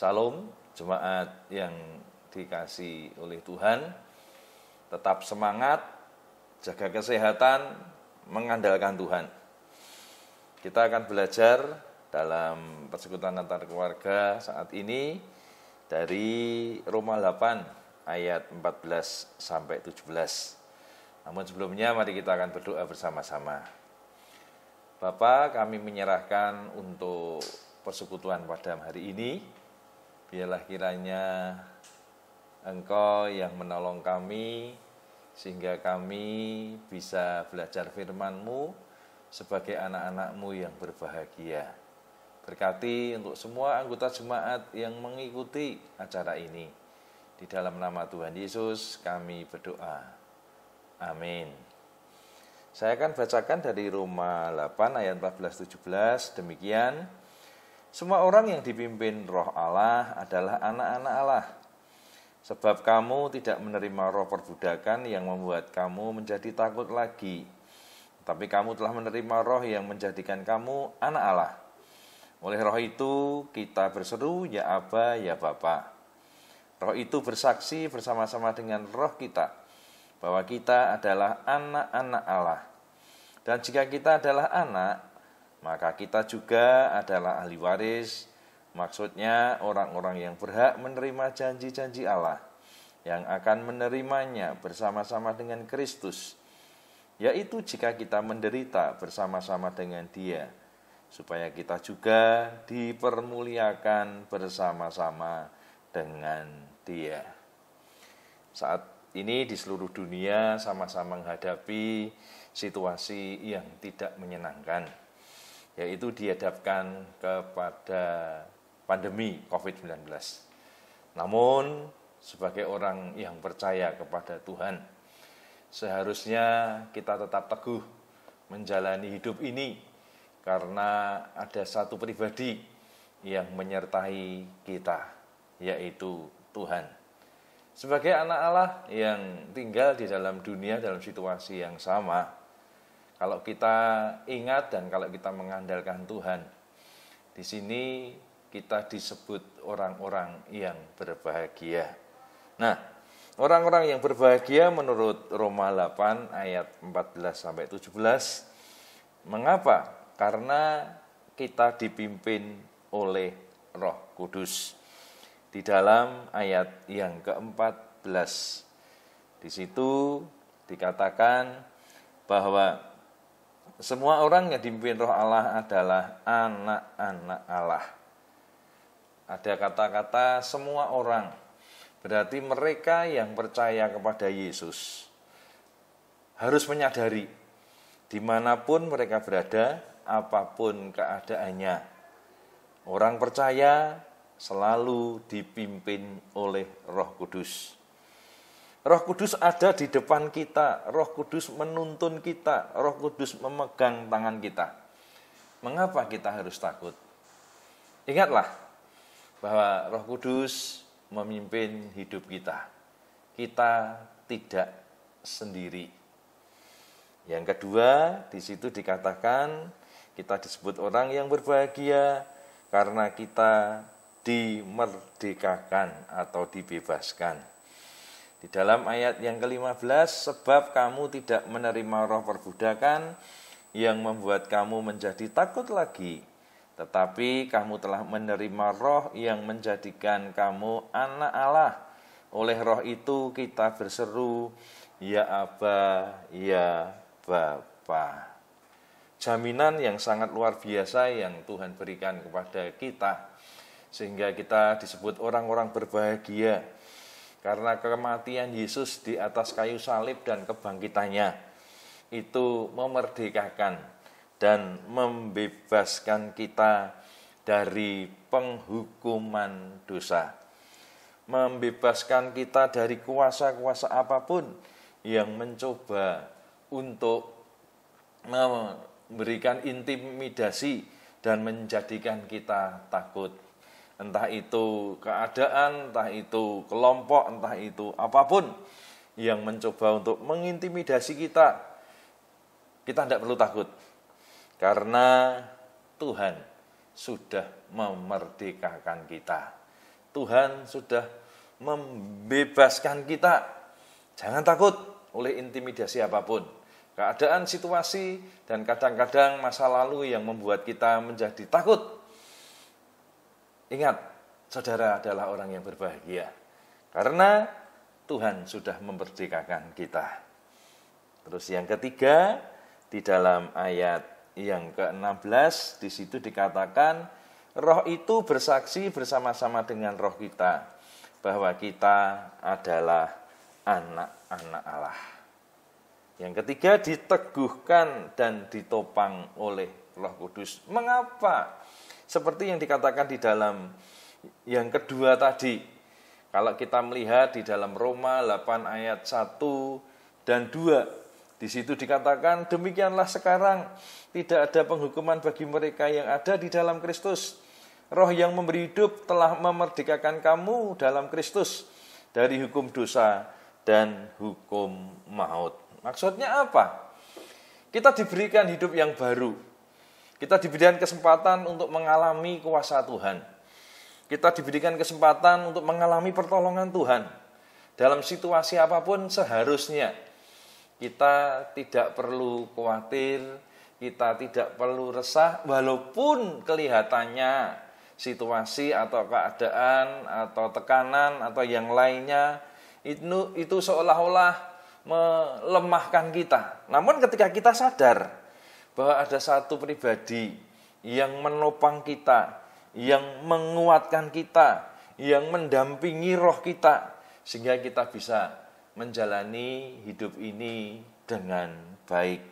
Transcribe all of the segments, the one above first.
Salam jemaat yang dikasihi oleh Tuhan. Tetap semangat, jaga kesehatan, mengandalkan Tuhan. Kita akan belajar dalam persekutuan antar keluarga saat ini dari Roma 8 ayat 14 sampai 17. Namun sebelumnya mari kita akan berdoa bersama-sama. Bapa, kami menyerahkan untuk persekutuan pada hari ini. Biarlah kiranya Engkau yang menolong kami, sehingga kami bisa belajar firman-Mu sebagai anak-anak-Mu yang berbahagia. Berkati untuk semua anggota jemaat yang mengikuti acara ini. Di dalam nama Tuhan Yesus kami berdoa. Amin. Saya akan bacakan dari Roma 8 ayat 14-17, demikian. Semua orang yang dipimpin Roh Allah adalah anak-anak Allah. Sebab kamu tidak menerima roh perbudakan yang membuat kamu menjadi takut lagi. Tapi kamu telah menerima roh yang menjadikan kamu anak Allah. Oleh roh itu kita berseru, ya Aba, ya Bapa. Roh itu bersaksi bersama-sama dengan roh kita bahwa kita adalah anak-anak Allah. Dan jika kita adalah anak, maka kita juga adalah ahli waris, maksudnya orang-orang yang berhak menerima janji-janji Allah, yang akan menerimanya bersama-sama dengan Kristus, yaitu jika kita menderita bersama-sama dengan Dia, supaya kita juga dipermuliakan bersama-sama dengan Dia. Saat ini di seluruh dunia sama-sama menghadapi situasi yang tidak menyenangkan, yaitu dihadapkan kepada pandemi COVID-19. Namun, sebagai orang yang percaya kepada Tuhan, seharusnya kita tetap teguh menjalani hidup ini, karena ada satu pribadi yang menyertai kita, yaitu Tuhan. Sebagai anak Allah yang tinggal di dalam dunia dalam situasi yang sama, kalau kita ingat dan kalau kita mengandalkan Tuhan, di sini kita disebut orang-orang yang berbahagia. Nah, orang-orang yang berbahagia menurut Roma 8 ayat 14-17, mengapa? Karena kita dipimpin oleh Roh Kudus. Di dalam ayat yang ke-14, di situ dikatakan bahwa semua orang yang dipimpin Roh Allah adalah anak-anak Allah. Ada kata-kata semua orang, berarti mereka yang percaya kepada Yesus harus menyadari dimanapun mereka berada, apapun keadaannya, orang percaya selalu dipimpin oleh Roh Kudus. Roh Kudus ada di depan kita, Roh Kudus menuntun kita, Roh Kudus memegang tangan kita. Mengapa kita harus takut? Ingatlah bahwa Roh Kudus memimpin hidup kita. Kita tidak sendiri. Yang kedua, di situ dikatakan kita disebut orang yang berbahagia karena kita dimerdekakan atau dibebaskan. Di dalam ayat yang ke-15, sebab kamu tidak menerima roh perbudakan yang membuat kamu menjadi takut lagi, tetapi kamu telah menerima roh yang menjadikan kamu anak Allah. Oleh roh itu kita berseru, ya Aba, ya Bapa. Jaminan yang sangat luar biasa yang Tuhan berikan kepada kita, sehingga kita disebut orang-orang berbahagia. Karena kematian Yesus di atas kayu salib dan kebangkitannya itu memerdekakan dan membebaskan kita dari penghukuman dosa. Membebaskan kita dari kuasa-kuasa apapun yang mencoba untuk memberikan intimidasi dan menjadikan kita takut. Entah itu keadaan, entah itu kelompok, entah itu apapun yang mencoba untuk mengintimidasi kita, kita tidak perlu takut. Karena Tuhan sudah memerdekakan kita. Tuhan sudah membebaskan kita. Jangan takut oleh intimidasi apapun. Keadaan, situasi, dan kadang-kadang masa lalu yang membuat kita menjadi takut. Ingat, saudara adalah orang yang berbahagia. Karena Tuhan sudah memerdekakan kita. Terus yang ketiga, di dalam ayat yang ke-16, di situ dikatakan, Roh itu bersaksi bersama-sama dengan roh kita, bahwa kita adalah anak-anak Allah. Yang ketiga, diteguhkan dan ditopang oleh Roh Kudus. Mengapa? Seperti yang dikatakan di dalam yang kedua tadi. Kalau kita melihat di dalam Roma 8 ayat 1 dan 2, di situ dikatakan, demikianlah sekarang tidak ada penghukuman bagi mereka yang ada di dalam Kristus. Roh yang memberi hidup telah memerdekakan kamu dalam Kristus dari hukum dosa dan hukum maut. Maksudnya apa? Kita diberikan hidup yang baru. Kita diberikan kesempatan untuk mengalami kuasa Tuhan. Kita diberikan kesempatan untuk mengalami pertolongan Tuhan. Dalam situasi apapun seharusnya kita tidak perlu khawatir, kita tidak perlu resah, walaupun kelihatannya situasi atau keadaan atau tekanan atau yang lainnya itu seolah-olah melemahkan kita. Namun ketika kita sadar bahwa ada satu pribadi yang menopang kita, yang menguatkan kita, yang mendampingi roh kita, sehingga kita bisa menjalani hidup ini dengan baik.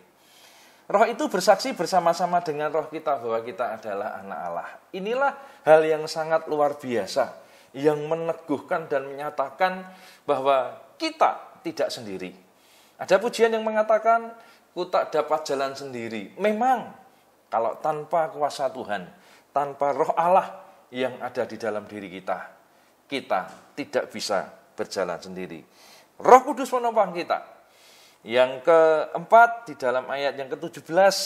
Roh itu bersaksi bersama-sama dengan roh kita bahwa kita adalah anak Allah. Inilah hal yang sangat luar biasa, yang meneguhkan dan menyatakan bahwa kita tidak sendiri. Ada pujian yang mengatakan, ku tak dapat jalan sendiri. Memang, kalau tanpa kuasa Tuhan, tanpa roh Allah yang ada di dalam diri kita, kita tidak bisa berjalan sendiri. Roh Kudus menopang kita. Yang keempat, di dalam ayat yang ke-17,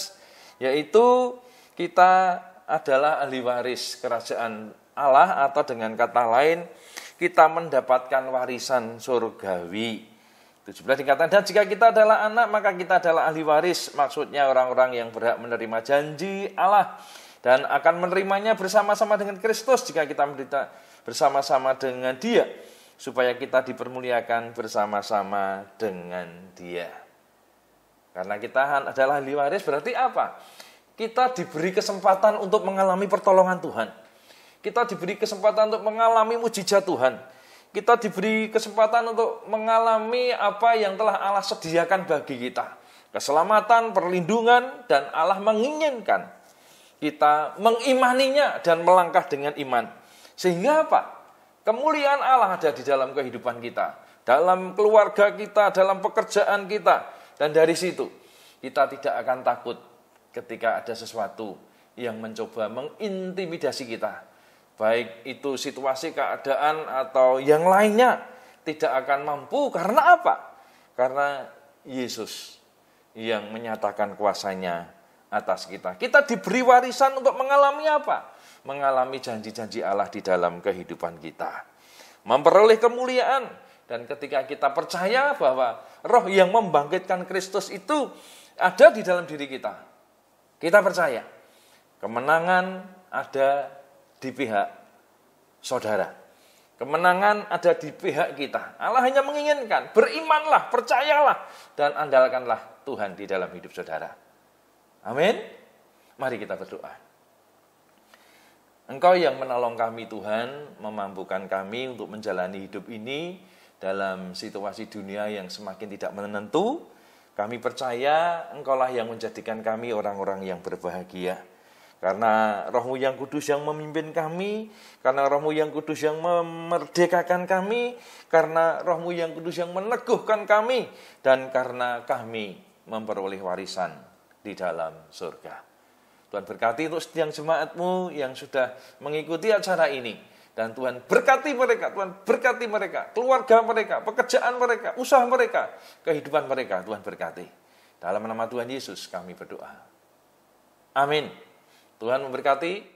yaitu kita adalah ahli waris kerajaan Allah, atau dengan kata lain, kita mendapatkan warisan surgawi. 17 dikatakan, dan jika kita adalah anak, maka kita adalah ahli waris. Maksudnya orang-orang yang berhak menerima janji Allah dan akan menerimanya bersama-sama dengan Kristus jika kita menderita bersama-sama dengan Dia, supaya kita dipermuliakan bersama-sama dengan Dia. Karena kita adalah ahli waris, berarti apa? Kita diberi kesempatan untuk mengalami pertolongan Tuhan. Kita diberi kesempatan untuk mengalami mujizat Tuhan. Kita diberi kesempatan untuk mengalami apa yang telah Allah sediakan bagi kita. Keselamatan, perlindungan, dan Allah menginginkan kita mengimaninya dan melangkah dengan iman. Sehingga apa? Kemuliaan Allah ada di dalam kehidupan kita, dalam keluarga kita, dalam pekerjaan kita. Dan dari situ kita tidak akan takut ketika ada sesuatu yang mencoba mengintimidasi kita. Baik itu situasi, keadaan, atau yang lainnya, tidak akan mampu. Karena apa? Karena Yesus yang menyatakan kuasanya atas kita. Kita diberi warisan untuk mengalami apa? Mengalami janji-janji Allah di dalam kehidupan kita. Memperoleh kemuliaan. Dan ketika kita percaya bahwa roh yang membangkitkan Kristus itu ada di dalam diri kita, kita percaya kemenangan ada di pihak saudara. Kemenangan ada di pihak kita. Allah hanya menginginkan, berimanlah, percayalah, dan andalkanlah Tuhan di dalam hidup saudara. Amin. Mari kita berdoa. Engkau yang menolong kami Tuhan, memampukan kami untuk menjalani hidup ini dalam situasi dunia yang semakin tidak menentu. Kami percaya Engkaulah yang menjadikan kami orang-orang yang berbahagia. Karena Roh-Mu yang kudus yang memimpin kami, karena Roh-Mu yang kudus yang memerdekakan kami, karena Roh-Mu yang kudus yang meneguhkan kami, dan karena kami memperoleh warisan di dalam surga. Tuhan berkati untuk setiap jemaat-Mu yang sudah mengikuti acara ini. Dan Tuhan berkati mereka, Tuhan berkati mereka, keluarga mereka, pekerjaan mereka, usaha mereka, kehidupan mereka, Tuhan berkati. Dalam nama Tuhan Yesus kami berdoa. Amin. Tuhan memberkati.